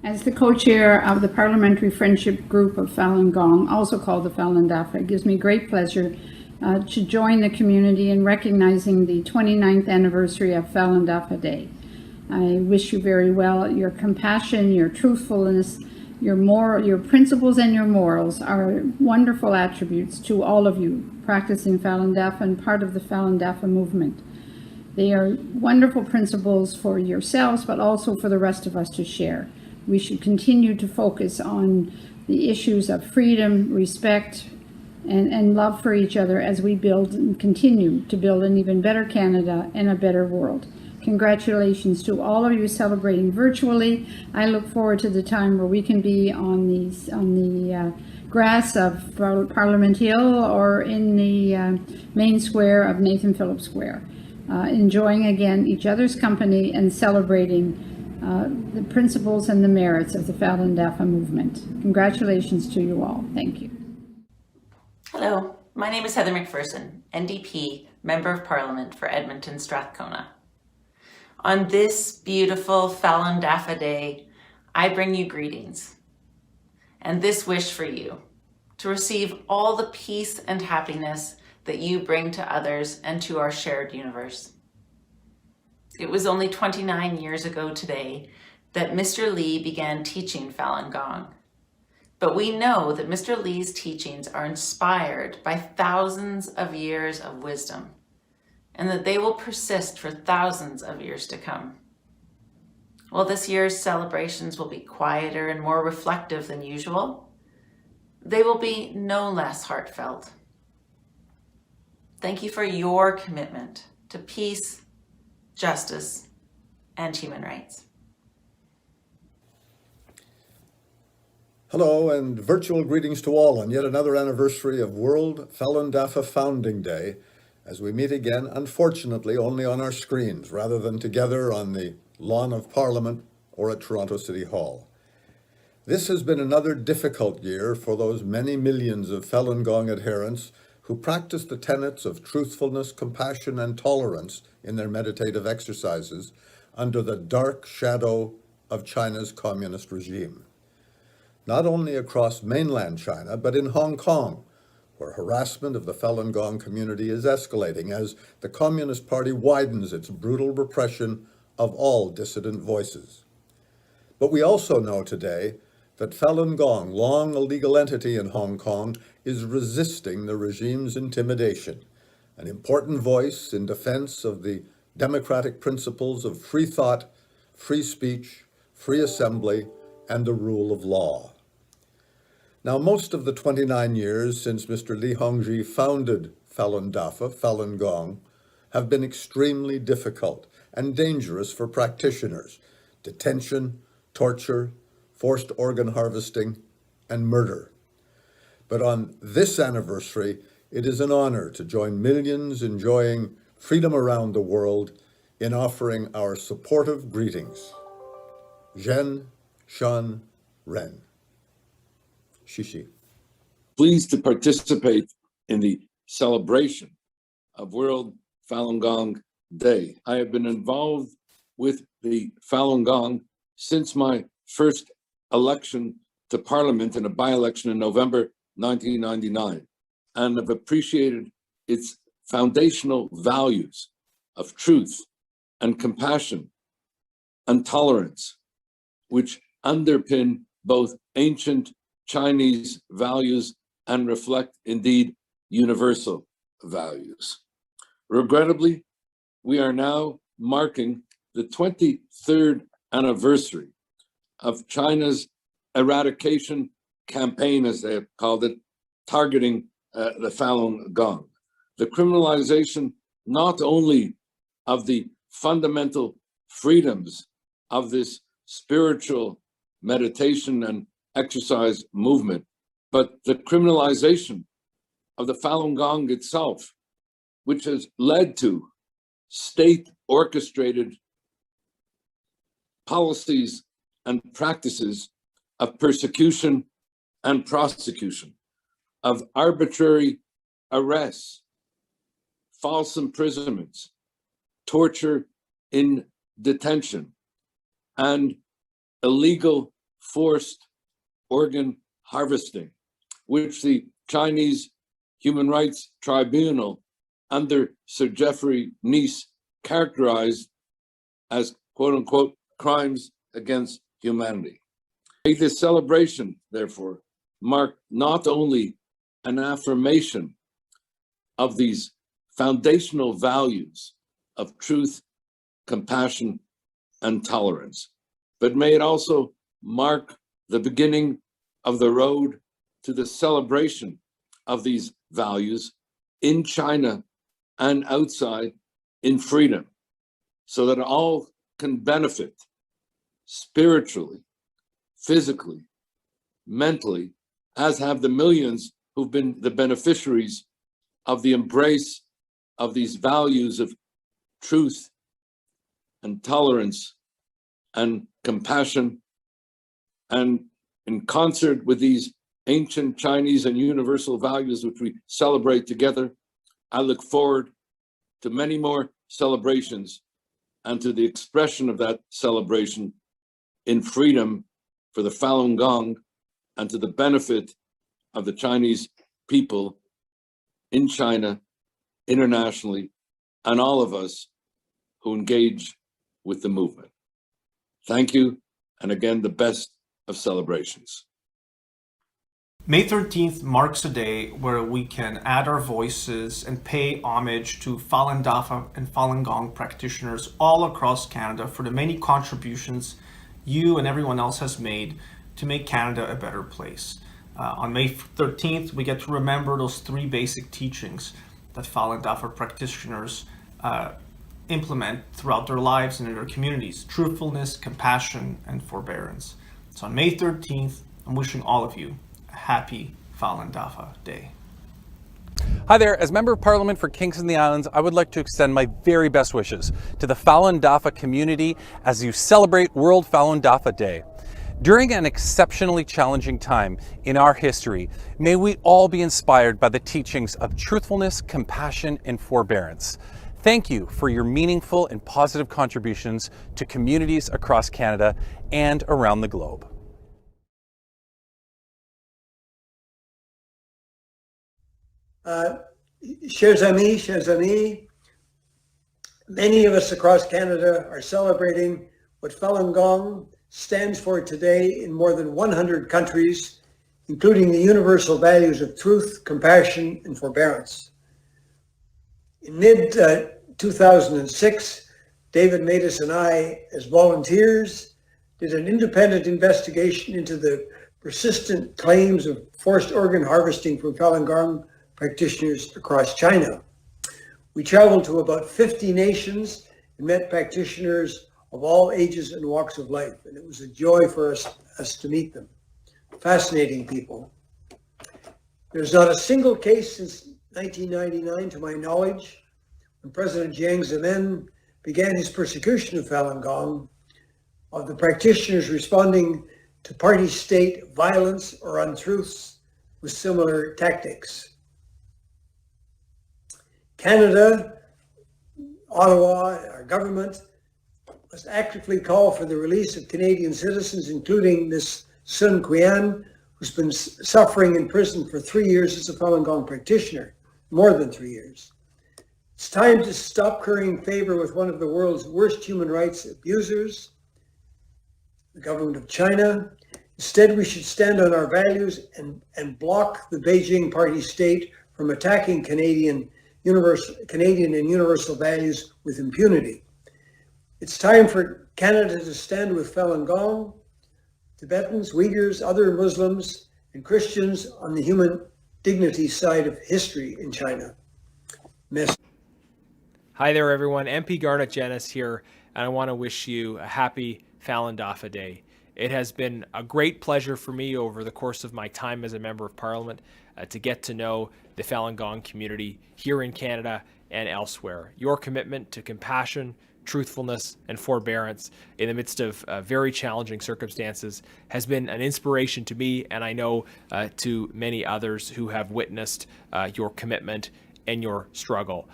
As the co-chair of the Parliamentary Friendship Group of Falun Gong, also called the Falun Dafa, it gives me great pleasure to join the community in recognizing the 29th anniversary of Falun Dafa Day. I wish you very well. Your compassion, your truthfulness, your principles and your morals are wonderful attributes to all of you practicing Falun Dafa and part of the Falun Dafa movement. They are wonderful principles for yourselves, but also for the rest of us to share. We should continue to focus on the issues of freedom, respect, and love for each other as we build and continue to build an even better Canada and a better world. Congratulations to all of you celebrating virtually. I look forward to the time where we can be on the grass of Parliament Hill or in the main square of Nathan Phillips Square, enjoying again each other's company and celebrating the principles and the merits of the Falun Dafa movement. Congratulations to you all. Thank you. Hello, my name is Heather McPherson, NDP, Member of Parliament for Edmonton Strathcona. On this beautiful Falun Dafa Day, I bring you greetings and this wish for you to receive all the peace and happiness that you bring to others and to our shared universe. It was only 29 years ago today that Mr. Lee began teaching Falun Gong. But we know that Mr. Lee's teachings are inspired by thousands of years of wisdom, and that they will persist for thousands of years to come. While this year's celebrations will be quieter and more reflective than usual, they will be no less heartfelt. Thank you for your commitment to peace, justice, and human rights. Hello and virtual greetings to all on yet another anniversary of World Falun Dafa Founding Day, as we meet again, unfortunately, only on our screens rather than together on the lawn of Parliament or at Toronto City Hall. This has been another difficult year for those many millions of Falun Gong adherents who practice the tenets of truthfulness, compassion, and tolerance in their meditative exercises under the dark shadow of China's communist regime. Not only across mainland China, but in Hong Kong, where harassment of the Falun Gong community is escalating as the Communist Party widens its brutal repression of all dissident voices. But we also know today that Falun Gong, long a legal entity in Hong Kong, is resisting the regime's intimidation, an important voice in defense of the democratic principles of free thought, free speech, free assembly, and the rule of law. Now, most of the 29 years since Mr. Li Hongzhi founded Falun Dafa, Falun Gong, have been extremely difficult and dangerous for practitioners. Detention, torture, forced organ harvesting, and murder. But on this anniversary, it is an honor to join millions enjoying freedom around the world in offering our supportive greetings. Zhen, Shan, Ren. Shishi. Pleased to participate in the celebration of World Falun Gong Day. I have been involved with the Falun Gong since my first election to Parliament in a by-election in November 1999, and have appreciated its foundational values of truth and compassion and tolerance, which underpin both ancient Chinese values and reflect indeed universal values. Regrettably, we are now marking the 23rd anniversary of China's eradication campaign, as they have called it, targeting the Falun Gong. The criminalization not only of the fundamental freedoms of this spiritual meditation and exercise movement, but the criminalization of the Falun Gong itself, which has led to state-orchestrated policies and practices of persecution and prosecution, of arbitrary arrests, false imprisonments, torture in detention, and illegal forced organ harvesting, which the Chinese Human Rights Tribunal under Sir Geoffrey Nice characterized as quote unquote crimes against humanity. May this celebration, therefore, mark not only an affirmation of these foundational values of truth, compassion, and tolerance, but may it also mark the beginning of the road to the celebration of these values in China and outside in freedom, so that all can benefit spiritually, physically, mentally, as have the millions who've been the beneficiaries of the embrace of these values of truth and tolerance and compassion. And in concert with these ancient Chinese and universal values which we celebrate together, I look forward to many more celebrations and to the expression of that celebration in freedom for the Falun Gong and to the benefit of the Chinese people in China, internationally, and all of us who engage with the movement. Thank you, and again, the best of celebrations. May 13th marks a day where we can add our voices and pay homage to Falun Dafa and Falun Gong practitioners all across Canada for the many contributions you and everyone else has made to make Canada a better place. On May 13th, we get to remember those three basic teachings that Falun Dafa practitioners implement throughout their lives and in their communities: truthfulness, compassion, and forbearance. So on May 13th, I'm wishing all of you a happy Falun Dafa Day. Hi there, as Member of Parliament for Kingston and the Islands, I would like to extend my very best wishes to the Falun Dafa community as you celebrate World Falun Dafa Day. During an exceptionally challenging time in our history, may we all be inspired by the teachings of truthfulness, compassion, and forbearance. Thank you for your meaningful and positive contributions to communities across Canada and around the globe. Chers amis, many of us across Canada are celebrating what Falun Gong stands for today in more than 100 countries, including the universal values of truth, compassion, and forbearance. In mid-2006, David Matus and I, as volunteers, did an independent investigation into the persistent claims of forced organ harvesting from Falun Gong practitioners across China. We traveled to about 50 nations and met practitioners of all ages and walks of life, and it was a joy for us to meet them. Fascinating people. There's not a single case since 1999, to my knowledge, when President Jiang Zemin began his persecution of Falun Gong, of the practitioners responding to party state violence or untruths with similar tactics. Canada, Ottawa, our government, must actively call for the release of Canadian citizens, including Ms. Sun Qian, who's been suffering in prison for 3 years as a Falun Gong practitioner, more than 3 years. It's time to stop currying favor with one of the world's worst human rights abusers, the government of China. Instead, we should stand on our values and block the Beijing party state from attacking Canadian and universal values with impunity. It's time for Canada to stand with Falun Gong, Tibetans, Uyghurs, other Muslims, and Christians on the human dignity side of history in China. Hi there, everyone. MP Garnett Genuis here, and I want to wish you a happy Falun Dafa Day. It has been a great pleasure for me over the course of my time as a Member of Parliament to get to know the Falun Gong community here in Canada and elsewhere. Your commitment to compassion, truthfulness, and forbearance in the midst of very challenging circumstances has been an inspiration to me, and I know to many others who have witnessed your commitment and your struggle.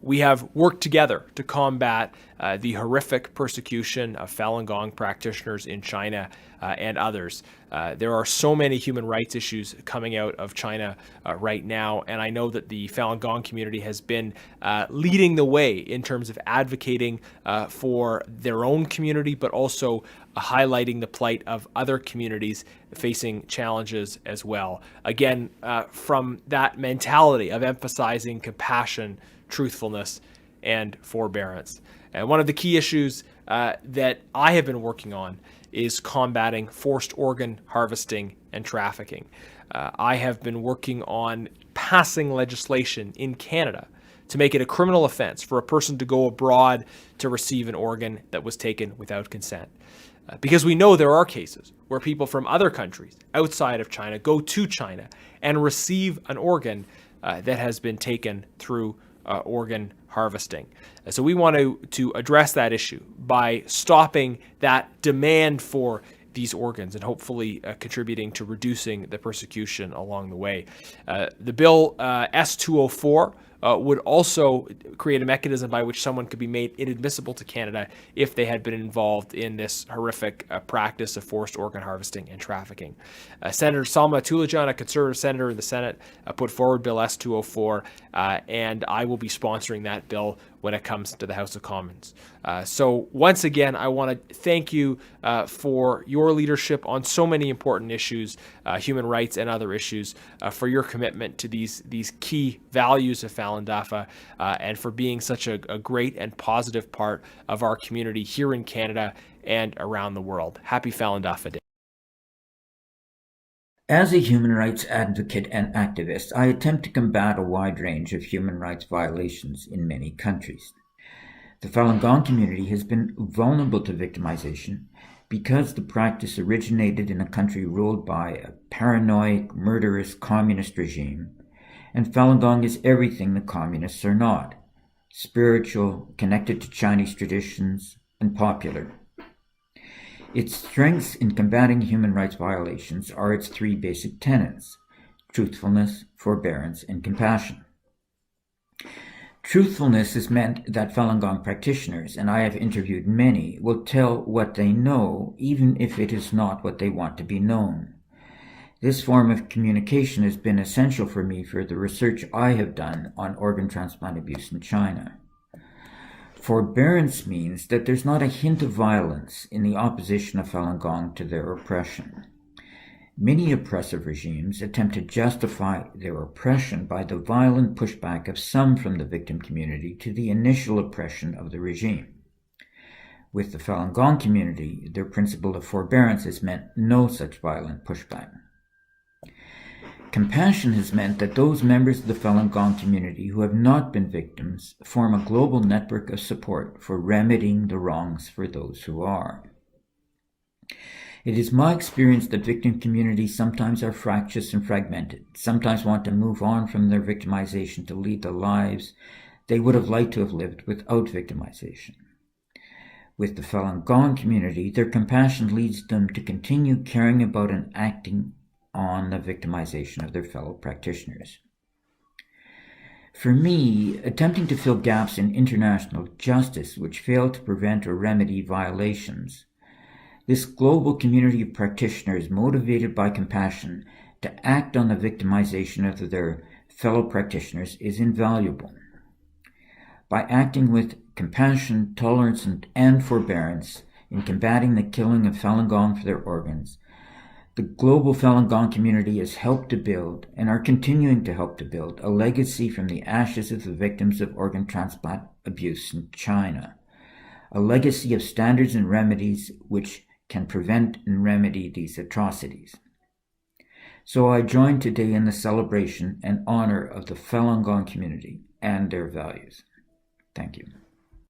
We have worked together to combat the horrific persecution of Falun Gong practitioners in China and others. There are so many human rights issues coming out of China right now, and I know that the Falun Gong community has been leading the way in terms of advocating for their own community, but also highlighting the plight of other communities facing challenges as well. Again, from that mentality of emphasizing compassion, truthfulness, and forbearance. And one of the key issues that I have been working on is combating forced organ harvesting and trafficking. I have been working on passing legislation in Canada to make it a criminal offense for a person to go abroad to receive an organ that was taken without consent. Because we know there are cases where people from other countries outside of China go to China and receive an organ that has been taken through organ harvesting. So we want to address that issue by stopping that demand for these organs and hopefully contributing to reducing the persecution along the way. The bill S204 would also create a mechanism by which someone could be made inadmissible to Canada if they had been involved in this horrific practice of forced organ harvesting and trafficking. Senator Salma Tulajan, a Conservative senator in the Senate, put forward Bill S204, and I will be sponsoring that bill when it comes to the House of Commons. So once again, I want to thank you for your leadership on so many important issues, human rights and other issues, for your commitment to these key values of Falun Dafa, and for being such a great and positive part of our community here in Canada and around the world. Happy Falun Dafa Day. As a human rights advocate and activist, I attempt to combat a wide range of human rights violations in many countries. The Falun Gong community has been vulnerable to victimization because the practice originated in a country ruled by a paranoid, murderous communist regime, and Falun Gong is everything the communists are not: spiritual, connected to Chinese traditions, and popular. Its strengths in combating human rights violations are its three basic tenets: truthfulness, forbearance, and compassion. Truthfulness has meant that Falun Gong practitioners, and I have interviewed many, will tell what they know, even if it is not what they want to be known. This form of communication has been essential for me for the research I have done on organ transplant abuse in China. Forbearance means that there's not a hint of violence in the opposition of Falun Gong to their oppression. Many oppressive regimes attempt to justify their oppression by the violent pushback of some from the victim community to the initial oppression of the regime. With the Falun Gong community, their principle of forbearance has meant no such violent pushback. Compassion has meant that those members of the Falun Gong community who have not been victims form a global network of support for remedying the wrongs for those who are. It is my experience that victim communities sometimes are fractious and fragmented, sometimes want to move on from their victimization to lead the lives they would have liked to have lived without victimization. With the Falun Gong community, their compassion leads them to continue caring about and acting on the victimization of their fellow practitioners. For me, attempting to fill gaps in international justice which fail to prevent or remedy violations, this global community of practitioners motivated by compassion to act on the victimization of their fellow practitioners is invaluable. By acting with compassion, tolerance, and forbearance in combating the killing of Falun Gong for their organs, the global Falun Gong community has helped to build, and are continuing to help to build, a legacy from the ashes of the victims of organ transplant abuse in China. A legacy of standards and remedies which can prevent and remedy these atrocities. So I join today in the celebration and honor of the Falun Gong community and their values. Thank you.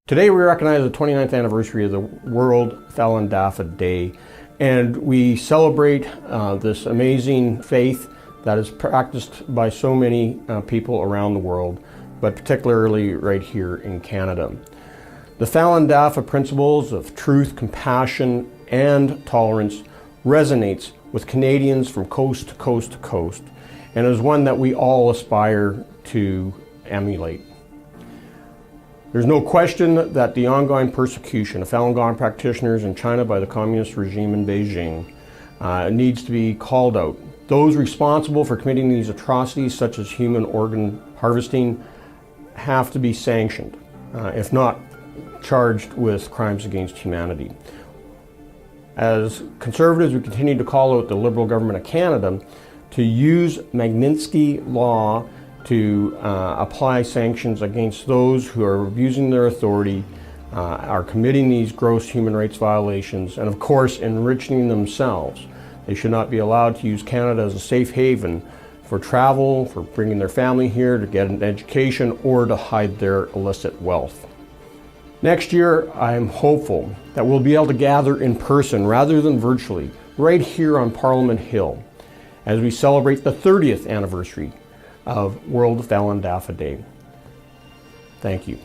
Today we recognize the 29th anniversary of the World Falun Dafa Day. And we celebrate this amazing faith that is practiced by so many people around the world, but particularly right here in Canada. The Falun Dafa principles of truth, compassion, and tolerance resonates with Canadians from coast to coast to coast, and is one that we all aspire to emulate. There's no question that the ongoing persecution of Falun Gong practitioners in China by the communist regime in Beijing needs to be called out. Those responsible for committing these atrocities, such as human organ harvesting, have to be sanctioned, if not charged with crimes against humanity. As Conservatives, we continue to call out the Liberal government of Canada to use Magnitsky law to apply sanctions against those who are abusing their authority, are committing these gross human rights violations, and of course enriching themselves. They should not be allowed to use Canada as a safe haven for travel, for bringing their family here to get an education, or to hide their illicit wealth. Next year, I'm hopeful that we'll be able to gather in person rather than virtually, right here on Parliament Hill, as we celebrate the 30th anniversary of World Falun Dafa Day. Thank you.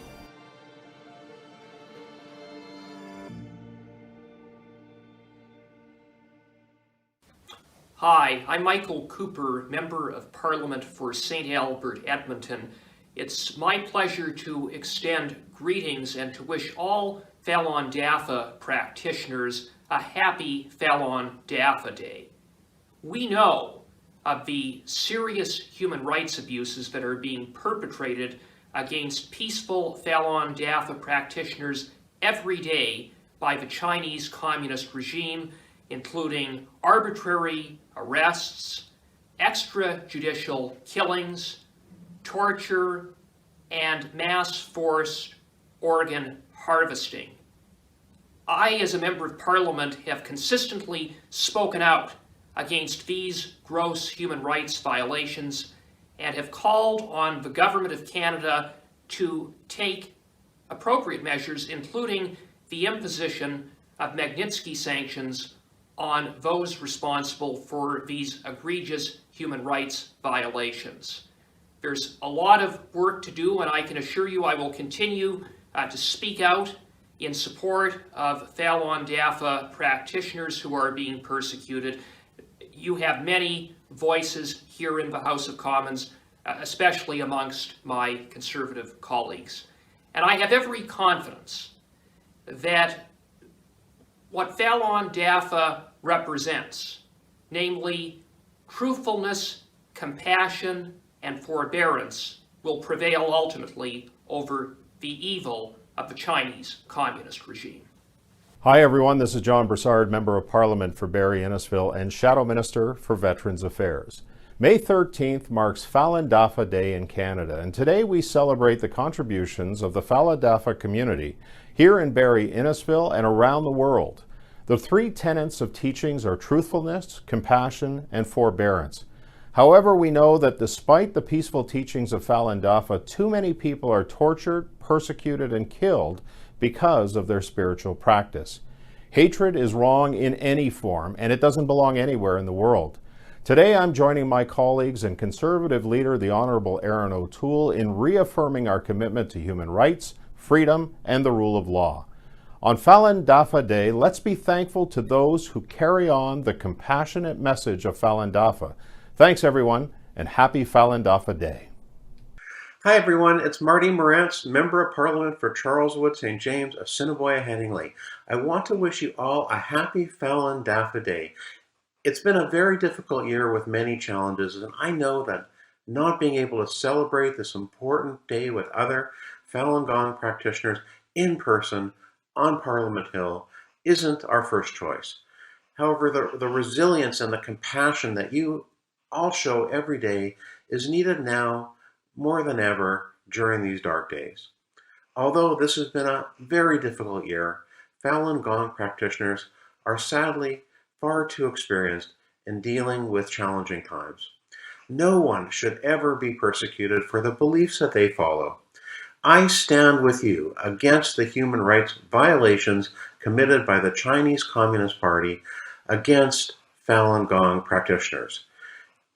Hi, I'm Michael Cooper, Member of Parliament for St. Albert, Edmonton. It's my pleasure to extend greetings and to wish all Falun Dafa practitioners a happy Falun Dafa Day. We know of the serious human rights abuses that are being perpetrated against peaceful Falun Dafa practitioners every day by the Chinese Communist regime, including arbitrary arrests, extrajudicial killings, torture, and mass forced organ harvesting. I, as a member of Parliament, have consistently spoken out against these gross human rights violations and have called on the Government of Canada to take appropriate measures, including the imposition of Magnitsky sanctions on those responsible for these egregious human rights violations. There's a lot of work to do, and I can assure you I will continue to speak out in support of Falun Dafa practitioners who are being persecuted. You have many voices here in the House of Commons, especially amongst my Conservative colleagues. And I have every confidence that what Falun Dafa represents, namely truthfulness, compassion, and forbearance, will prevail ultimately over the evil of the Chinese Communist regime. Hi everyone, this is John Broussard, Member of Parliament for Barrie Innisfil and Shadow Minister for Veterans Affairs. May 13th marks Falun Dafa Day in Canada, and today we celebrate the contributions of the Falun Dafa community here in Barrie Innisfil and around the world. The three tenets of teachings are truthfulness, compassion, and forbearance. However, we know that despite the peaceful teachings of Falun Dafa, too many people are tortured, persecuted, and killed because of their spiritual practice. Hatred is wrong in any form, and it doesn't belong anywhere in the world. Today, I'm joining my colleagues and Conservative leader, the Honourable Erin O'Toole, in reaffirming our commitment to human rights, freedom, and the rule of law. On Falun Dafa Day, let's be thankful to those who carry on the compassionate message of Falun Dafa. Thanks, everyone, and happy Falun Dafa Day. Hi, everyone. It's Marty Morantz, Member of Parliament for Charleswood St. James, Assiniboia, Headingley. I want to wish you all a happy Falun Dafa Day. It's been a very difficult year with many challenges, and I know that not being able to celebrate this important day with other Falun Gong practitioners in person on Parliament Hill isn't our first choice. However, the resilience and the compassion that you all show every day is needed now more than ever during these dark days. Although this has been a very difficult year, Falun Gong practitioners are sadly far too experienced in dealing with challenging times. No one should ever be persecuted for the beliefs that they follow. I stand with you against the human rights violations committed by the Chinese Communist Party against Falun Gong practitioners.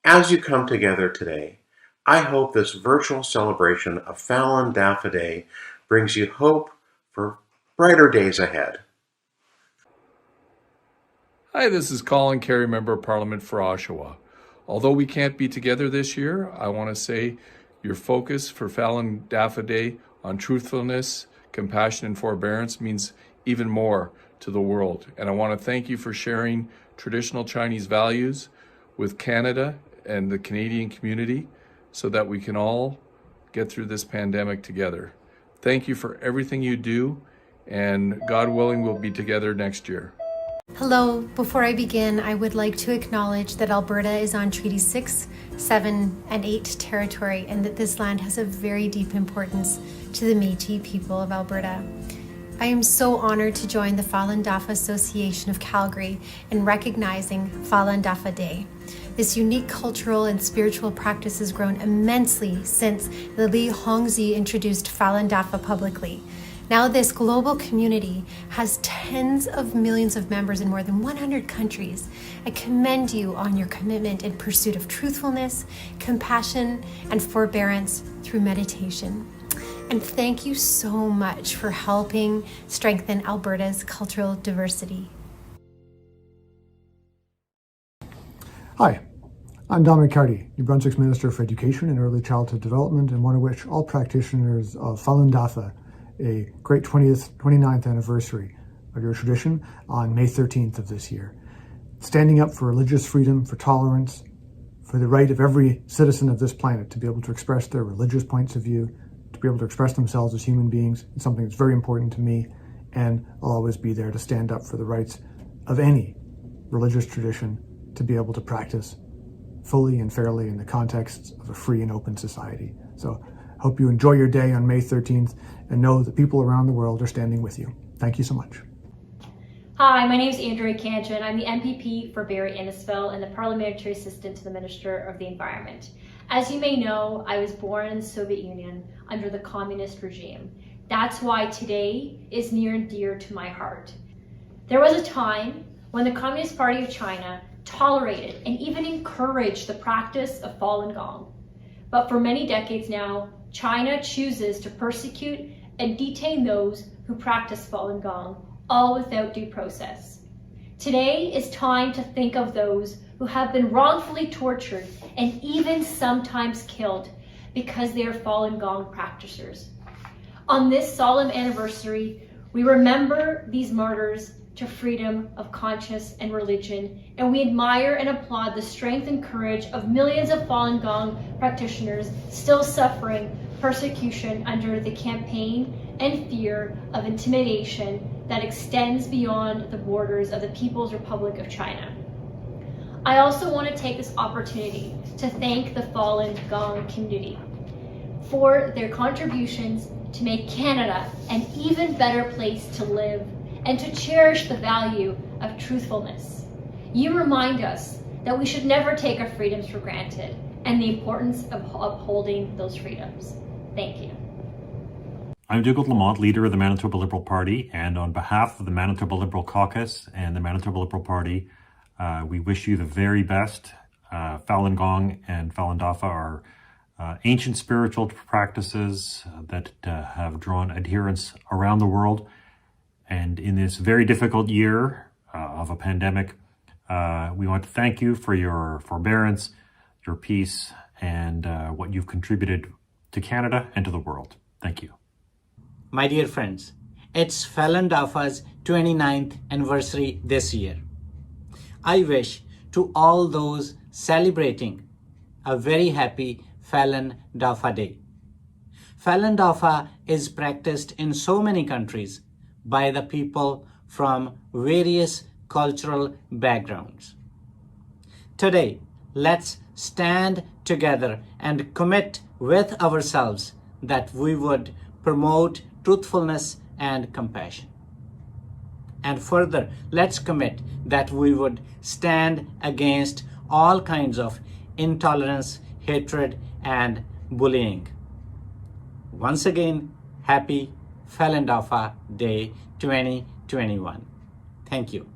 As you come together today, I hope this virtual celebration of Falun Dafa Day brings you hope for brighter days ahead. Hi, this is Colin Kerry, Member of Parliament for Oshawa. Although we can't be together this year, I want to say Your focus for Falun Dafa Day on truthfulness, compassion, and forbearance means even more to the world. And I want to thank you for sharing traditional Chinese values with Canada and the Canadian community so that we can all get through this pandemic together. Thank you for everything you do, and God willing, we'll be together next year. Hello. Before I begin, I would like to acknowledge that Alberta is on Treaty 6, 7, and 8 territory, and that this land has a very deep importance to the Métis people of Alberta. I am so honored to join the Falun Dafa Association of Calgary in recognizing Falun Dafa Day. This unique cultural and spiritual practice has grown immensely since the Li Hongzhi introduced Falun Dafa publicly. Now this global community has tens of millions of members in more than 100 countries. I commend you on your commitment in pursuit of truthfulness, compassion, and forbearance through meditation. And thank you so much for helping strengthen Alberta's cultural diversity. Hi, I'm Dominic Carty, New Brunswick's Minister for Education and Early Childhood Development, and want to wish all practitioners of Falun Dafa a great 29th anniversary of your tradition on May 13th of this year. Standing up for religious freedom, for tolerance, for the right of every citizen of this planet to be able to express their religious points of view, to be able to express themselves as human beings, is something that's very important to me, and I'll always be there to stand up for the rights of any religious tradition to be able to practice fully and fairly in the context of a free and open society. So hope you enjoy your day on May 13th and know that people around the world are standing with you. Thank you so much. Hi, my name is Andrea Canchin. I'm the MPP for Barrie Innisfil and the Parliamentary Assistant to the Minister of the Environment. As you may know, I was born in the Soviet Union under the communist regime. That's why today is near and dear to my heart. There was a time when the Communist Party of China tolerated and even encouraged the practice of Falun Gong. But for many decades now, China chooses to persecute and detain those who practice Falun Gong, all without due process. Today is time to think of those who have been wrongfully tortured and even sometimes killed because they are Falun Gong practitioners. On this solemn anniversary, we remember these martyrs to freedom of conscience and religion, and we admire and applaud the strength and courage of millions of Falun Gong practitioners still suffering persecution under the campaign and fear of intimidation that extends beyond the borders of the People's Republic of China. I also want to take this opportunity to thank the Falun Gong community for their contributions to make Canada an even better place to live and to cherish the value of truthfulness. You remind us that we should never take our freedoms for granted and the importance of upholding those freedoms. Thank you. I'm Dougald Lamont, leader of the Manitoba Liberal Party, and on behalf of the Manitoba Liberal Caucus and the Manitoba Liberal Party, we wish you the very best. Falun Gong and Falun Dafa are ancient spiritual practices that have drawn adherents around the world. And in this very difficult year of a pandemic, we want to thank you for your forbearance, your peace, and what you've contributed to Canada and to the world. Thank you. My dear friends, it's Falun Dafa's 29th anniversary this year. I wish to all those celebrating a very happy Falun Dafa Day. Falun Dafa is practiced in so many countries by the people from various cultural backgrounds. Today, let's stand together and commit with ourselves that we would promote truthfulness and compassion. And further, let's commit that we would stand against all kinds of intolerance, hatred, and bullying. Once again, happy Falun Dafa Day 2021. Thank you.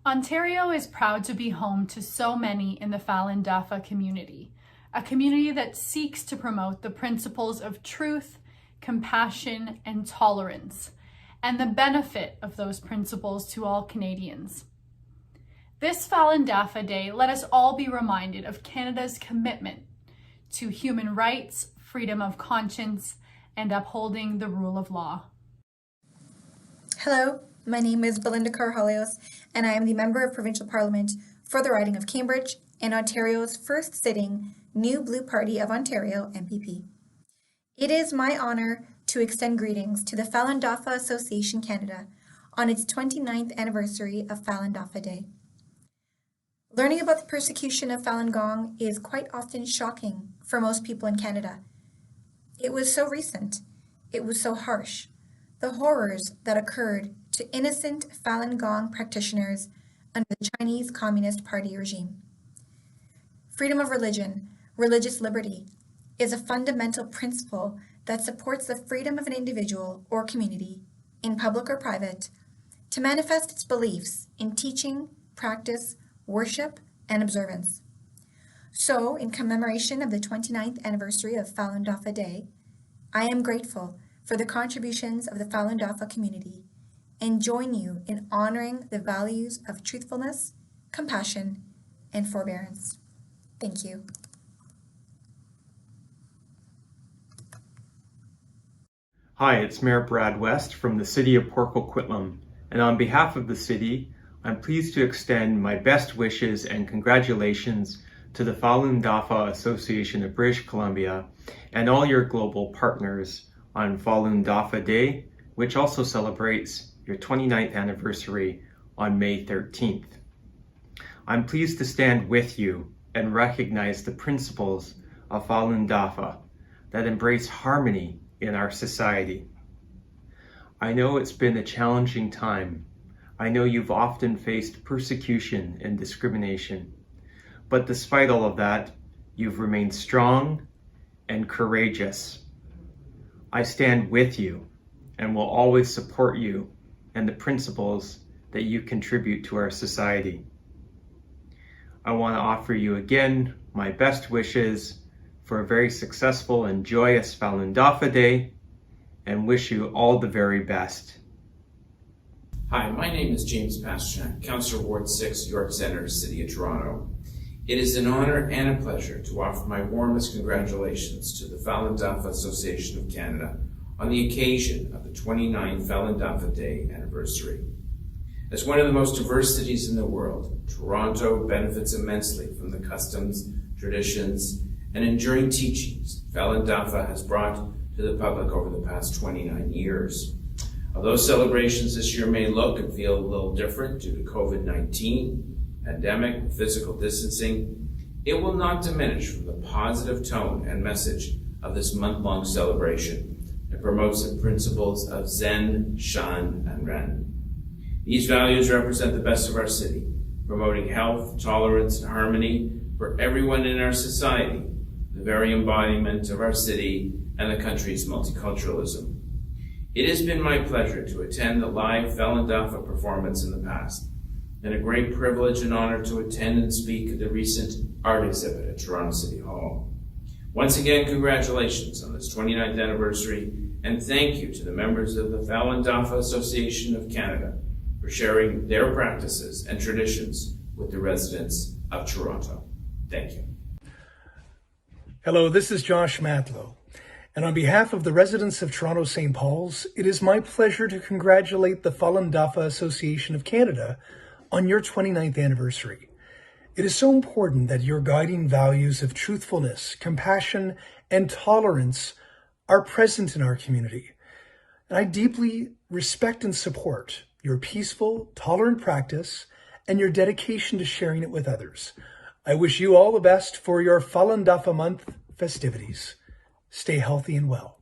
Ontario is proud to be home to so many in the Falun Dafa community, a community that seeks to promote the principles of truth, compassion, and tolerance, and the benefit of those principles to all Canadians. This Falun Dafa Day, let us all be reminded of Canada's commitment to human rights, freedom of conscience, and upholding the rule of law. Hello, my name is Belinda Carhalios, and I am the Member of Provincial Parliament for the riding of Cambridge and Ontario's first sitting New Blue Party of Ontario MPP. It is my honour to extend greetings to the Falun Dafa Association Canada on its 29th anniversary of Falun Dafa Day. Learning about the persecution of Falun Gong is quite often shocking for most people in Canada. It was so recent, it was so harsh. The horrors that occurred to innocent Falun Gong practitioners under the Chinese Communist Party regime. Freedom of religion, religious liberty, is a fundamental principle that supports the freedom of an individual or community, in public or private, to manifest its beliefs in teaching, practice, worship, and observance. So, in commemoration of the 29th anniversary of Falun Dafa Day, I am grateful for the contributions of the Falun Dafa community and join you in honoring the values of truthfulness, compassion, and forbearance. Thank you. Hi, it's Mayor Brad West from the City of Port Coquitlam, and on behalf of the City, I'm pleased to extend my best wishes and congratulations to the Falun Dafa Association of British Columbia and all your global partners on Falun Dafa Day, which also celebrates your 29th anniversary on May 13th. I'm pleased to stand with you and recognize the principles of Falun Dafa that embrace harmony in our society. I know it's been a challenging time. I know you've often faced persecution and discrimination, but despite all of that, you've remained strong and courageous. I stand with you and will always support you and the principles that you contribute to our society. I want to offer you again my best wishes for a very successful and joyous Falun Dafa Day and wish you all the very best. Hi, my name is James Pasternak, Councillor Ward 6, York Centre, City of Toronto. It is an honor and a pleasure to offer my warmest congratulations to the Falun Dafa Association of Canada on the occasion of the 29th Falun Dafa Day anniversary. As one of the most diverse cities in the world, Toronto benefits immensely from the customs, traditions, and enduring teachings Falun Dafa has brought to the public over the past 29 years. Although celebrations this year may look and feel a little different due to COVID-19, pandemic, and physical distancing, it will not diminish from the positive tone and message of this month-long celebration. It promotes the principles of Zen, Shan, and Ren. These values represent the best of our city, promoting health, tolerance, and harmony for everyone in our society, the very embodiment of our city and the country's multiculturalism. It has been my pleasure to attend the live Falun Dafa performance in the past, and a great privilege and honor to attend and speak at the recent art exhibit at Toronto City Hall. Once again, congratulations on this 29th anniversary, and thank you to the members of the Falun Dafa Association of Canada for sharing their practices and traditions with the residents of Toronto. Thank you. Hello, this is Josh Matlow. And on behalf of the residents of Toronto St. Paul's, it is my pleasure to congratulate the Falun Dafa Association of Canada on your 29th anniversary. It is so important that your guiding values of truthfulness, compassion, and tolerance are present in our community. And I deeply respect and support your peaceful, tolerant practice and your dedication to sharing it with others. I wish you all the best for your Falun Dafa Month festivities. Stay healthy and well.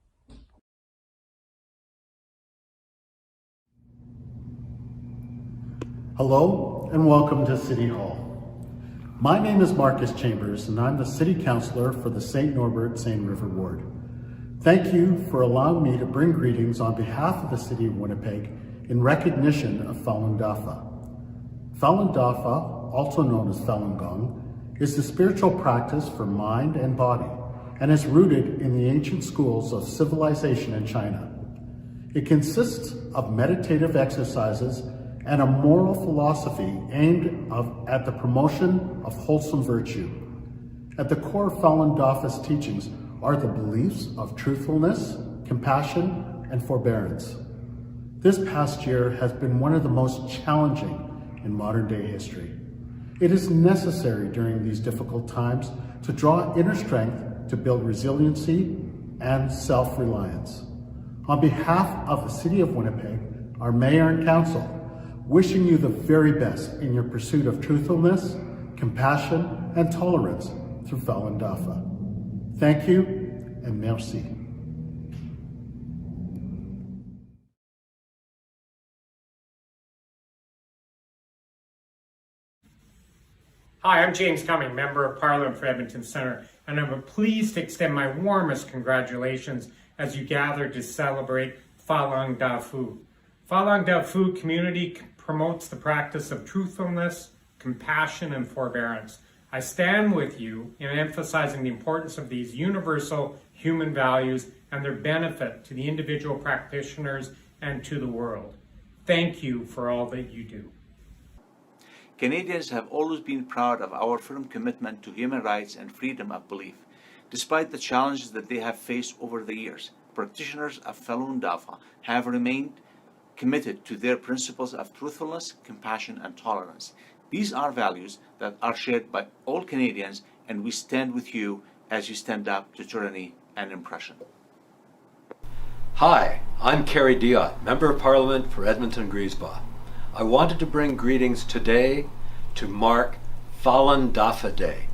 Hello and welcome to City Hall. My name is Marcus Chambers and I'm the City Councillor for the St. Norbert St. River Ward. Thank you for allowing me to bring greetings on behalf of the City of Winnipeg in recognition of Falun Dafa. Falun Dafa, also known as Falun Gong, is the spiritual practice for mind and body, and is rooted in the ancient schools of civilization in China. It consists of meditative exercises and a moral philosophy aimed at the promotion of wholesome virtue. At the core of Falun Dafa's teachings are the beliefs of truthfulness, compassion, and forbearance. This past year has been one of the most challenging in modern day history. It is necessary during these difficult times to draw inner strength to build resiliency and self-reliance. On behalf of the City of Winnipeg, our Mayor and Council, wishing you the very best in your pursuit of truthfulness, compassion, and tolerance through Falun Dafa. Thank you and merci. Hi, I'm James Cumming, Member of Parliament for Edmonton Centre, and I'm pleased to extend my warmest congratulations as you gather to celebrate Falun Dafa. Falun Dafa community promotes the practice of truthfulness, compassion, and forbearance. I stand with you in emphasizing the importance of these universal human values and their benefit to the individual practitioners and to the world. Thank you for all that you do. Canadians have always been proud of our firm commitment to human rights and freedom of belief. Despite the challenges that they have faced over the years, practitioners of Falun Dafa have remained committed to their principles of truthfulness, compassion, and tolerance. These are values that are shared by all Canadians, and we stand with you as you stand up to tyranny and oppression. Hi, I'm Kerry Diotte, Member of Parliament for Edmonton-Griesbach. I wanted to bring greetings today to mark Falun Dafa Day.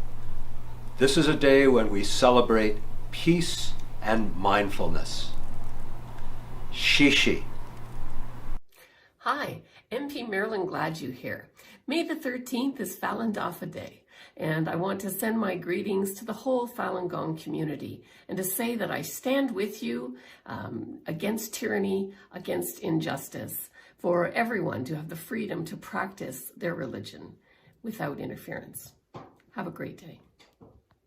This is a day when we celebrate peace and mindfulness. Shishi. Hi, MP Marilyn Gladu here. May the 13th is Falun Dafa Day, and I want to send my greetings to the whole Falun Gong community and to say that I stand with you against tyranny, against injustice, for everyone to have the freedom to practice their religion without interference. Have a great day.